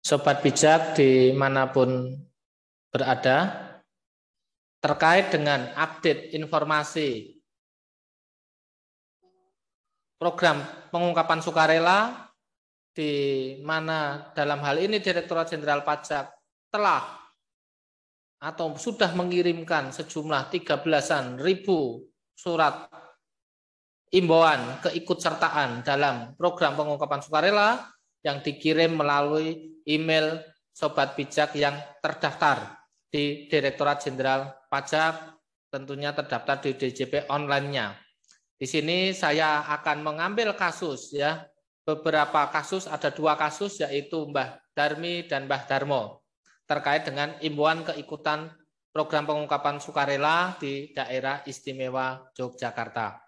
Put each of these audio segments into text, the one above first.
Sobat bijak dimanapun berada, terkait dengan update informasi program pengungkapan sukarela, di mana dalam hal ini Direktorat Jenderal Pajak telah atau sudah mengirimkan sejumlah 13.000 surat imbauan keikutsertaan dalam program pengungkapan sukarela yang dikirim melalui email Sobat Bijak yang terdaftar di Direktorat Jenderal Pajak, tentunya terdaftar di DJP online-nya. Di sini saya akan mengambil kasus, ya, beberapa kasus, ada 2 kasus, yaitu Mbah Darmi dan Mbah Darmo, terkait dengan imbauan keikutan program pengungkapan sukarela di daerah istimewa Yogyakarta.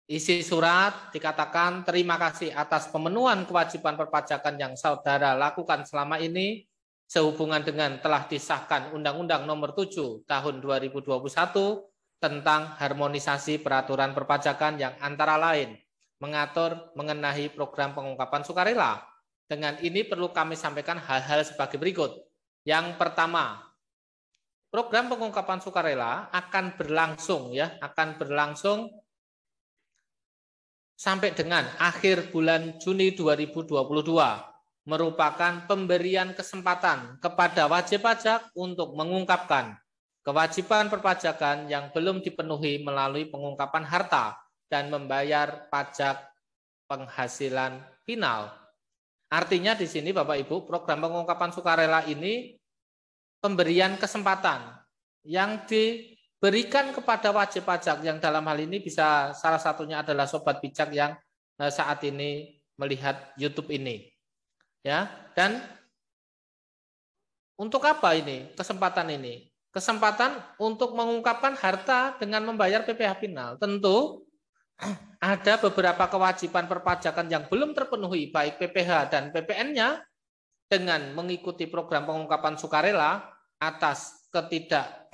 Isi surat dikatakan terima kasih atas pemenuhan kewajiban perpajakan yang saudara lakukan selama ini sehubungan dengan telah disahkan Undang-Undang Nomor 7 Tahun 2021 tentang harmonisasi peraturan perpajakan yang antara lain mengatur mengenai program pengungkapan sukarela. Dengan ini perlu kami sampaikan hal-hal sebagai berikut. Yang pertama, program pengungkapan sukarela akan berlangsung, ya, akan berlangsung sampai dengan akhir bulan Juni 2022, merupakan pemberian kesempatan kepada wajib pajak untuk mengungkapkan kewajiban perpajakan yang belum dipenuhi melalui pengungkapan harta dan membayar pajak penghasilan final. Artinya di sini Bapak Ibu, program pengungkapan sukarela ini pemberian kesempatan yang diberikan kepada wajib pajak yang dalam hal ini bisa salah satunya adalah Sobat Bijak yang saat ini melihat YouTube ini. Ya, dan untuk apa ini? Kesempatan ini. Kesempatan untuk mengungkapkan harta dengan membayar PPh final. Tentu ada beberapa kewajiban perpajakan yang belum terpenuhi baik PPh dan PPN-nya dengan mengikuti program pengungkapan sukarela atas ketidak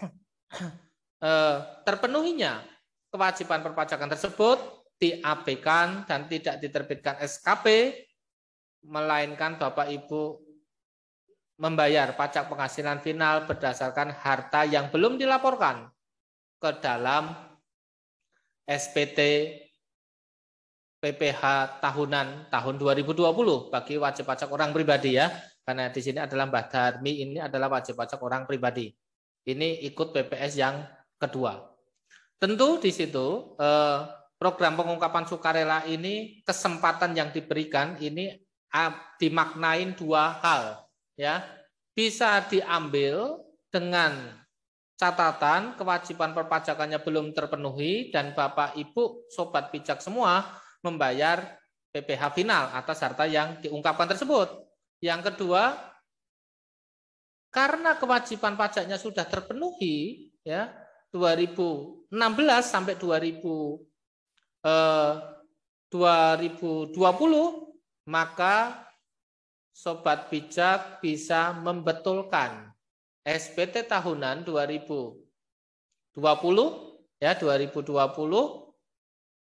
terpenuhinya kewajiban perpajakan tersebut diabaikan dan tidak diterbitkan SKP, melainkan Bapak Ibu membayar pajak penghasilan final berdasarkan harta yang belum dilaporkan ke dalam SPT PPh tahunan tahun 2020 bagi wajib pajak orang pribadi, ya. Karena di sini adalah Mbah Darmi, ini adalah wajib pajak orang pribadi. Ini ikut PPS yang kedua. Tentu di situ program pengungkapan sukarela ini kesempatan yang diberikan ini dimaknain 2 hal, ya. Bisa diambil dengan catatan kewajiban perpajakannya belum terpenuhi dan Bapak Ibu Sobat Bijak semua membayar PPh final atas harta yang diungkapkan tersebut. Yang kedua, karena kewajiban pajaknya sudah terpenuhi, ya, 2016 sampai 2020, maka Sobat Bijak bisa membetulkan SPT tahunan 2020, ya, 2020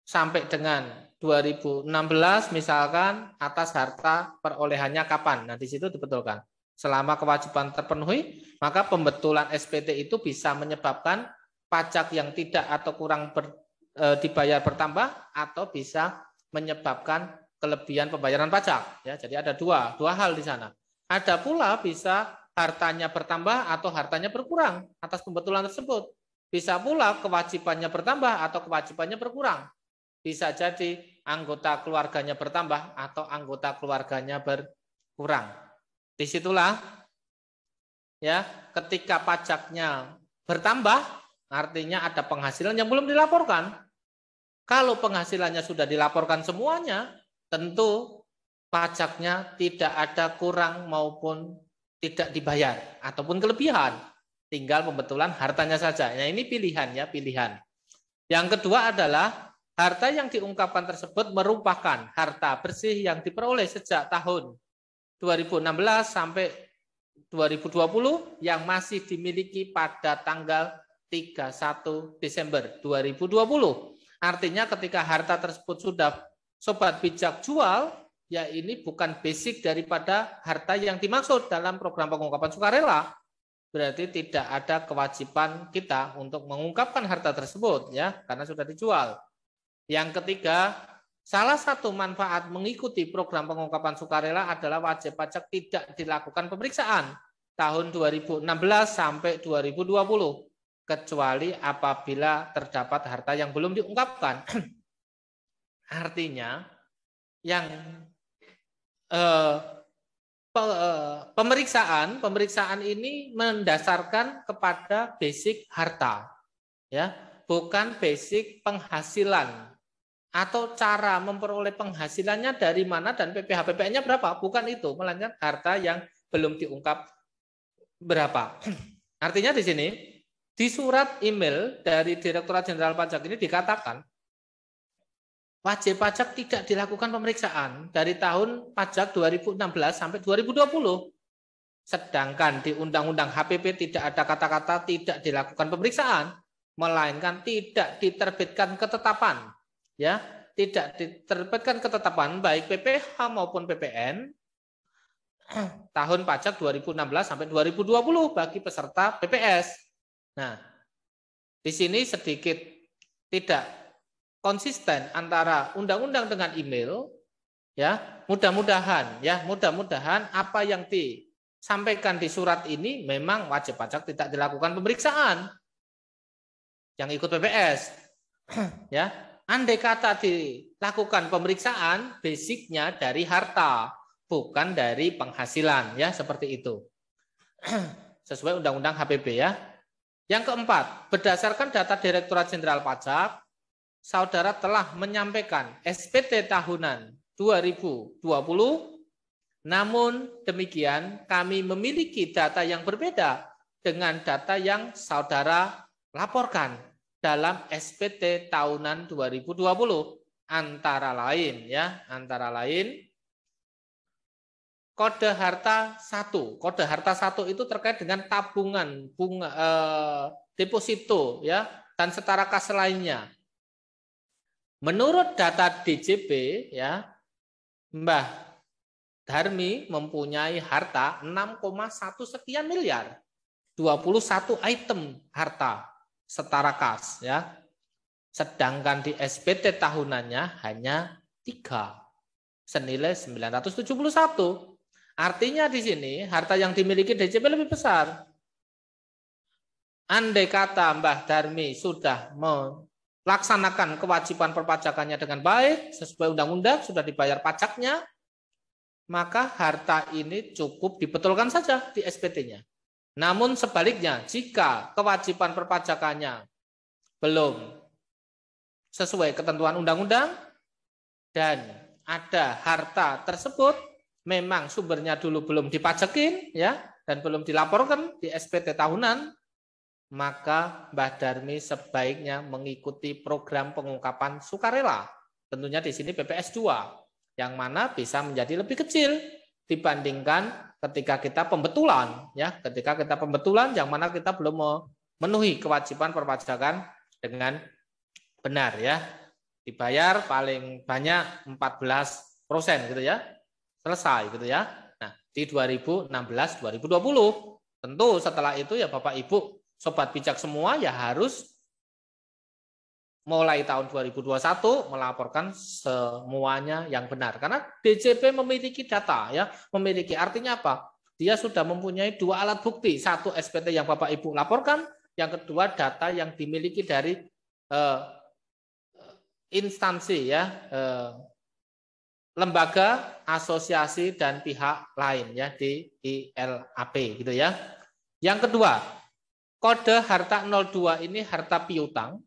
sampai dengan 2016 misalkan atas harta perolehannya kapan. Nah, di situ dibetulkan. Selama kewajiban terpenuhi, maka pembetulan SPT itu bisa menyebabkan pajak yang tidak atau kurang dibayar bertambah atau bisa menyebabkan kelebihan pembayaran pajak, ya. Jadi ada dua hal di sana. Ada pula bisa hartanya bertambah atau hartanya berkurang atas pembetulan tersebut. Bisa pula kewajibannya bertambah atau kewajibannya berkurang. Bisa jadi anggota keluarganya bertambah atau anggota keluarganya berkurang. Disitulah, ya, ketika pajaknya bertambah, artinya ada penghasilan yang belum dilaporkan. Kalau penghasilannya sudah dilaporkan semuanya, tentu pajaknya tidak ada kurang maupun tidak dibayar ataupun kelebihan, tinggal pembetulan hartanya saja. Nah, ini pilihan, ya, pilihan. Yang kedua adalah harta yang diungkapkan tersebut merupakan harta bersih yang diperoleh sejak tahun 2016 sampai 2020 yang masih dimiliki pada tanggal 31 Desember 2020. Artinya ketika harta tersebut sudah Sobat Bijak jual, ya ini bukan basic daripada harta yang dimaksud dalam program pengungkapan sukarela. Berarti tidak ada kewajiban kita untuk mengungkapkan harta tersebut ya, karena sudah dijual. Yang ketiga, salah satu manfaat mengikuti program pengungkapan sukarela adalah wajib pajak tidak dilakukan pemeriksaan tahun 2016 sampai 2020 kecuali apabila terdapat harta yang belum diungkapkan. Artinya yang pemeriksaan ini mendasarkan kepada basic harta, ya, bukan basic penghasilan atau cara memperoleh penghasilannya dari mana dan PPh-PPN-nya berapa, bukan itu, melainkan harta yang belum diungkap berapa. Artinya di sini di surat email dari Direktorat Jenderal Pajak ini dikatakan wajib pajak tidak dilakukan pemeriksaan dari tahun pajak 2016 sampai 2020. Sedangkan di Undang-Undang HPP tidak ada kata-kata tidak dilakukan pemeriksaan, melainkan tidak diterbitkan ketetapan. Ya, tidak diterbitkan ketetapan baik PPh maupun PPN tahun pajak 2016 sampai 2020 bagi peserta PPS. Nah, di sini sedikit tidak konsisten antara undang-undang dengan email, ya. Mudah-mudahan apa yang disampaikan di surat ini memang wajib pajak tidak dilakukan pemeriksaan yang ikut PPS, ya. Andai kata dilakukan pemeriksaan, basicnya dari harta, bukan dari penghasilan, ya, seperti itu. Sesuai Undang-Undang HPP, ya. Yang keempat, berdasarkan data Direktorat Jenderal Pajak, saudara telah menyampaikan SPT tahunan 2020, namun demikian kami memiliki data yang berbeda dengan data yang saudara laporkan dalam SPT tahunan 2020. Antara lain, kode harta 1. Kode harta 1 itu terkait dengan tabungan bunga deposito, ya, dan setara kas lainnya. Menurut data DJP, ya, Mbah Darmi mempunyai harta 6,1 sekian miliar. 21 item harta setara kas, ya. Sedangkan di SPT tahunannya hanya 3 senilai 971. Artinya di sini harta yang dimiliki DJP lebih besar. Andai kata Mbah Darmi sudah melaksanakan kewajiban perpajakannya dengan baik, sesuai undang-undang, sudah dibayar pajaknya, maka harta ini cukup dibetulkan saja di SPT-nya. Namun sebaliknya, jika kewajiban perpajakannya belum sesuai ketentuan undang-undang dan ada harta tersebut memang sumbernya dulu belum dipajakin, ya, dan belum dilaporkan di SPT tahunan, maka Mbah Darmi sebaiknya mengikuti program pengungkapan sukarela. Tentunya di sini PPS 2, yang mana bisa menjadi lebih kecil dibandingkan ketika kita pembetulan, ya. Ketika kita pembetulan yang mana kita belum memenuhi kewajiban perpajakan dengan benar, ya. Dibayar paling banyak 14% gitu, ya. Selesai gitu, ya. Nah, di 2016-2020. Tentu setelah itu ya Bapak Ibu Sobat bijak semua ya harus mulai tahun 2021 melaporkan semuanya yang benar. Karena DJP memiliki data, ya, memiliki, artinya apa? Dia sudah mempunyai 2 alat bukti. Satu SPT yang Bapak Ibu laporkan, yang kedua data yang dimiliki dari instansi, ya, lembaga, asosiasi dan pihak lain, ya, di ILAP gitu, ya. Yang kedua, kode harta 02 ini harta piutang,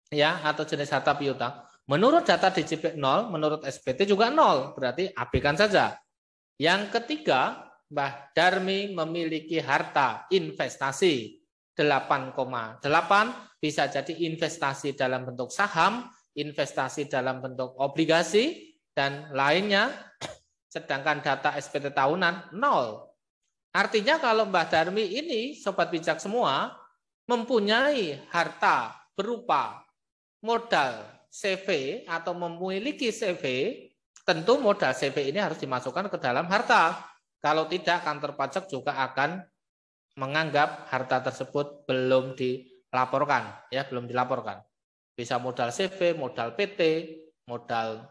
ya, atau jenis harta piutang. Menurut data DJP 0, menurut SPT juga 0, berarti abaikan saja. Yang ketiga, Mbah Darmi memiliki harta investasi 8,8, bisa jadi investasi dalam bentuk saham, investasi dalam bentuk obligasi, dan lainnya, sedangkan data SPT tahunan 0. Artinya kalau Mbah Darmi ini, Sobat bijak semua, mempunyai harta berupa modal CV atau memiliki CV tentu modal CV ini harus dimasukkan ke dalam harta. Kalau tidak, kantor pajak juga akan menganggap harta tersebut belum dilaporkan, ya, belum dilaporkan. Bisa modal CV, modal PT, modal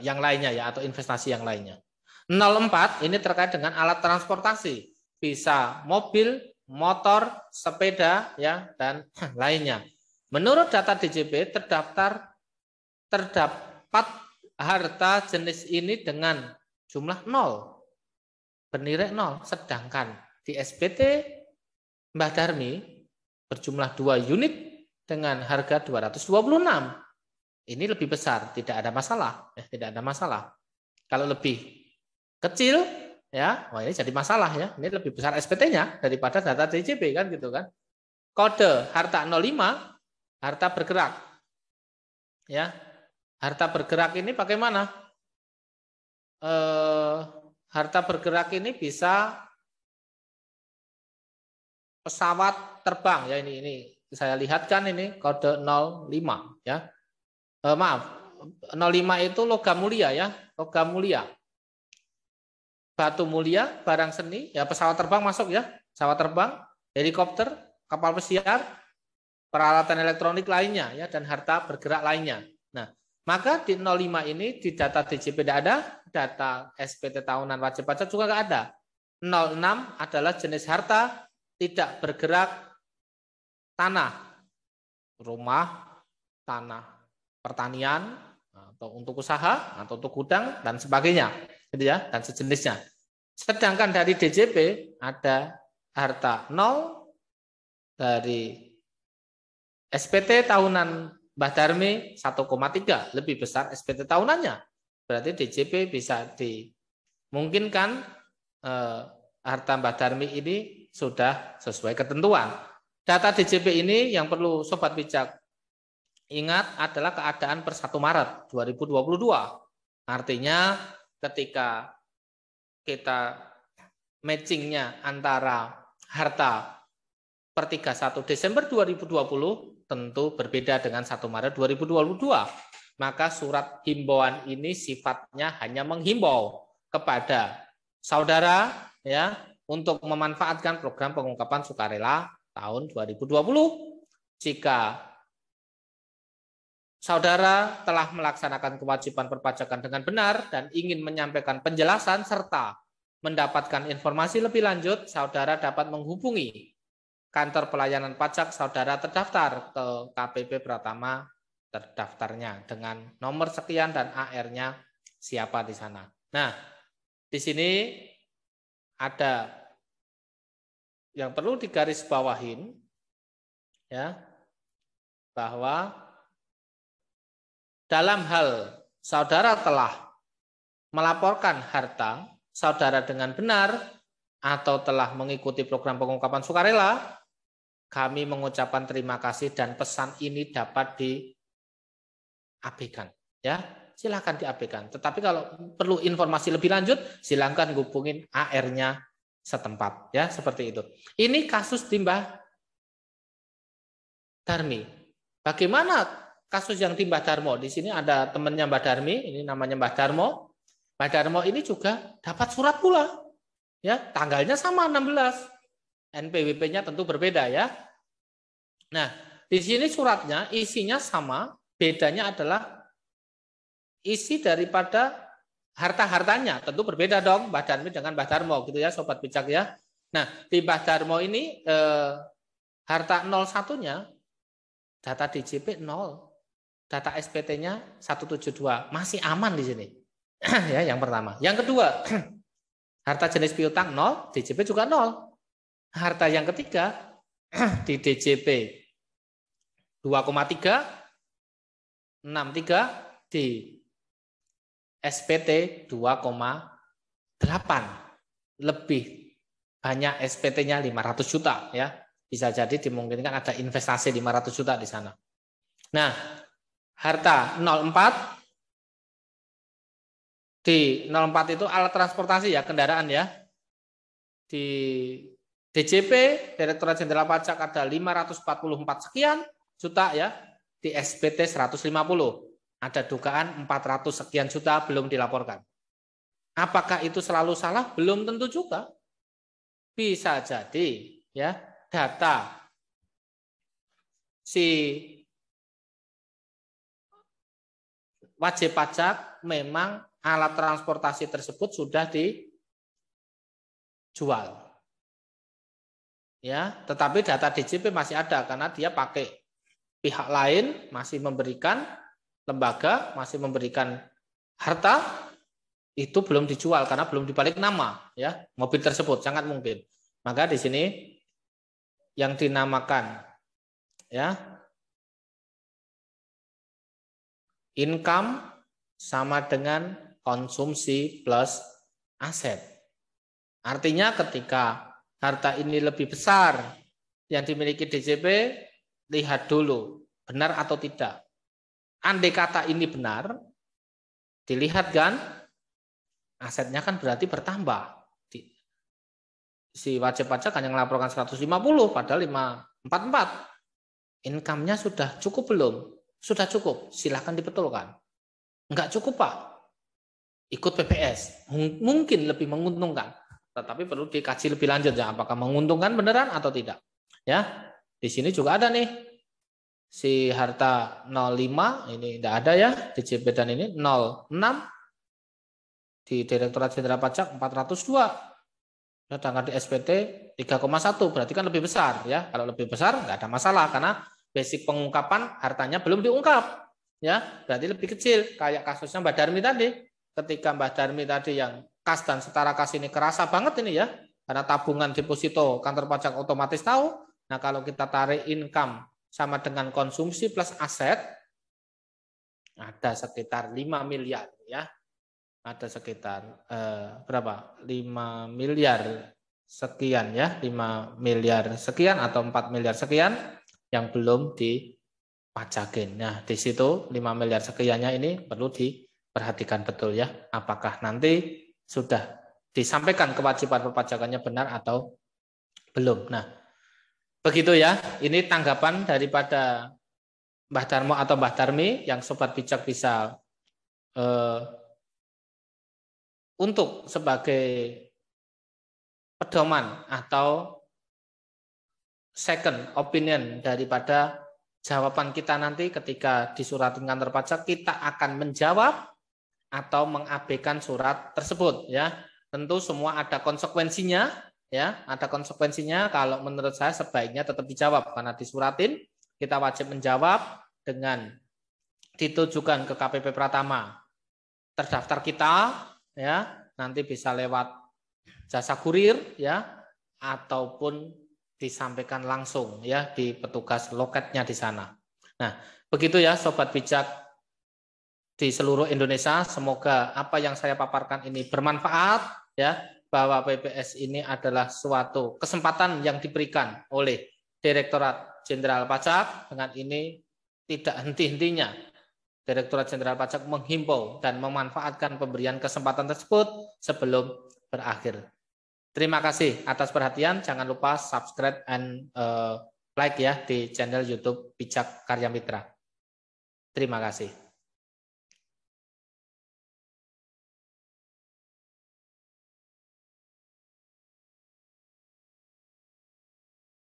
yang lainnya ya, atau investasi yang lainnya. 04 ini terkait dengan alat transportasi, bisa mobil, motor, sepeda, ya, dan lainnya. Menurut data DJP terdapat harta jenis ini dengan jumlah 0, bernilai 0, sedangkan di SPT Mbah Darmi berjumlah 2 unit dengan harga 226. Ini lebih besar, tidak ada masalah, ya, tidak ada masalah. Kalau lebih kecil, ya, wah ini jadi masalah ya. Ini lebih besar SPT-nya daripada data DJP kan gitu kan. Kode harta 05, harta bergerak. Ya. Harta bergerak ini bagaimana? Harta bergerak ini bisa pesawat terbang ya, ini saya lihat kan ini kode 05 ya. Maaf, 05 itu logam mulia ya, logam mulia. Batu mulia, barang seni, ya pesawat terbang masuk ya, pesawat terbang, helikopter, kapal pesiar, peralatan elektronik lainnya ya, dan harta bergerak lainnya. Nah, maka di 05 ini di data DJP tidak ada, data SPT tahunan wajib pajak juga nggak ada. 06 adalah jenis harta tidak bergerak tanah, rumah, tanah pertanian, atau untuk usaha, atau untuk gudang, dan sebagainya, gitu ya, dan sejenisnya. Sedangkan dari DJP ada harta 0, dari SPT tahunan Mbah Darmi 1,3, lebih besar SPT tahunannya. Berarti DJP bisa dimungkinkan harta Mbah Darmi ini sudah sesuai ketentuan. Data DJP ini yang perlu Sobat Bijak ingat adalah keadaan per 1 Maret 2022. Artinya ketika kita matchingnya antara harta per 31 Desember 2020 tentu berbeda dengan 1 Maret 2022. Maka surat himbauan ini sifatnya hanya menghimbau kepada saudara ya untuk memanfaatkan program pengungkapan sukarela tahun 2020. Jika saudara telah melaksanakan kewajiban perpajakan dengan benar dan ingin menyampaikan penjelasan serta mendapatkan informasi lebih lanjut, saudara dapat menghubungi kantor pelayanan pajak saudara terdaftar ke KPP Pratama terdaftarnya dengan nomor sekian dan AR-nya siapa di sana. Nah, di sini ada yang perlu digarisbawahin ya, bahwa dalam hal saudara telah melaporkan harta saudara dengan benar atau telah mengikuti program pengungkapan sukarela, kami mengucapkan terima kasih dan pesan ini dapat diabaikan. Ya, silakan diabaikan. Tetapi kalau perlu informasi lebih lanjut, silakan hubungin AR-nya setempat. Ya, seperti itu. Ini kasus di Mbah Darmi. Bagaimana kasus yang di Mbah Darmo? Di sini ada temannya Mbah Darmi, ini namanya Mbah Darmo. Mbah Darmo ini juga dapat surat pula. Ya, tanggalnya sama 16. NPWP-nya tentu berbeda ya. Nah, di sini suratnya isinya sama, bedanya adalah isi daripada harta-hartanya. Tentu berbeda dong Mbah Darmi dengan Mbah Darmo gitu ya Sobat Bijak ya. Nah, di Mbah Darmo ini harta 01-nya data DJP 0. Data SPT-nya 172, masih aman di sini. Ya, yang pertama. Yang kedua, harta jenis piutang 0, DJP juga 0. Harta yang ketiga di DJP 2,3, 63, di SPT 2,8. Lebih banyak SPT-nya 500 juta ya. Bisa jadi dimungkinkan ada investasi 500 juta di sana. Nah, harta 04 di 04 itu alat transportasi ya, kendaraan ya. Di DJP Direktorat Jenderal Pajak ada 544 sekian juta ya, di SPT 150. Ada dugaan 400 sekian juta belum dilaporkan. Apakah itu selalu salah? Belum tentu juga. Bisa jadi ya data si wajib pajak memang alat transportasi tersebut sudah dijual. Ya, tetapi data DJP masih ada karena dia pakai pihak lain, masih memberikan lembaga, masih memberikan harta, itu belum dijual karena belum dibalik nama ya mobil tersebut, sangat mungkin. Maka di sini yang dinamakan ya income sama dengan konsumsi plus aset. Artinya ketika harta ini lebih besar yang dimiliki DJP, lihat dulu benar atau tidak. Andai kata ini benar, dilihat kan asetnya kan berarti bertambah. Si wajib pajak hanya melaporkan 150 padahal 544. Income-nya sudah cukup belum? Sudah cukup, silahkan dibetulkan. Enggak cukup Pak, ikut PPS. Mungkin lebih menguntungkan. Tetapi perlu dikaji lebih lanjut ya, apakah menguntungkan beneran atau tidak. Ya, di sini juga ada nih si harta 05 ini tidak ada ya DJP dan ini 06 di Direktorat Jenderal Pajak 402. Sedangkan di SPT 3,1 berarti kan lebih besar ya. Kalau lebih besar nggak ada masalah karena basic pengungkapan hartanya belum diungkap ya, berarti lebih kecil kayak kasusnya Mbak Darmi tadi. Ketika Mbak Darmi tadi yang kas dan setara kas ini kerasa banget ini ya, karena tabungan deposito kantor pajak otomatis tahu. Nah kalau kita tarik income sama dengan konsumsi plus aset, ada sekitar 5 miliar ya, ada sekitar berapa? 5 miliar sekian ya, 5 miliar sekian atau 4 miliar sekian yang belum dipajakin. Nah di situ 5 miliar sekiannya ini perlu diperhatikan betul ya, apakah nanti sudah disampaikan kewajiban perpajakannya benar atau belum. Nah, begitu ya. Ini tanggapan daripada Mbah Darmo atau Mbah Darmi yang Sobat Bijak bisa untuk sebagai pedoman atau second opinion daripada jawaban kita nanti ketika disuratin kantor pajak, kita akan menjawab atau mengabaikan surat tersebut ya. Tentu semua ada konsekuensinya ya, ada konsekuensinya. Kalau menurut saya sebaiknya tetap dijawab karena disuratin kita wajib menjawab dengan ditujukan ke KPP Pratama terdaftar kita ya, nanti bisa lewat jasa kurir ya ataupun disampaikan langsung ya di petugas loketnya di sana. Nah, begitu ya Sobat Bijak di seluruh Indonesia, semoga apa yang saya paparkan ini bermanfaat ya, bahwa PPS ini adalah suatu kesempatan yang diberikan oleh Direktorat Jenderal Pajak. Dengan ini tidak henti-hentinya Direktorat Jenderal Pajak menghimbau dan memanfaatkan pemberian kesempatan tersebut sebelum berakhir. Terima kasih atas perhatian, jangan lupa subscribe and like ya di channel YouTube Bijak Karya Mitra. Terima kasih.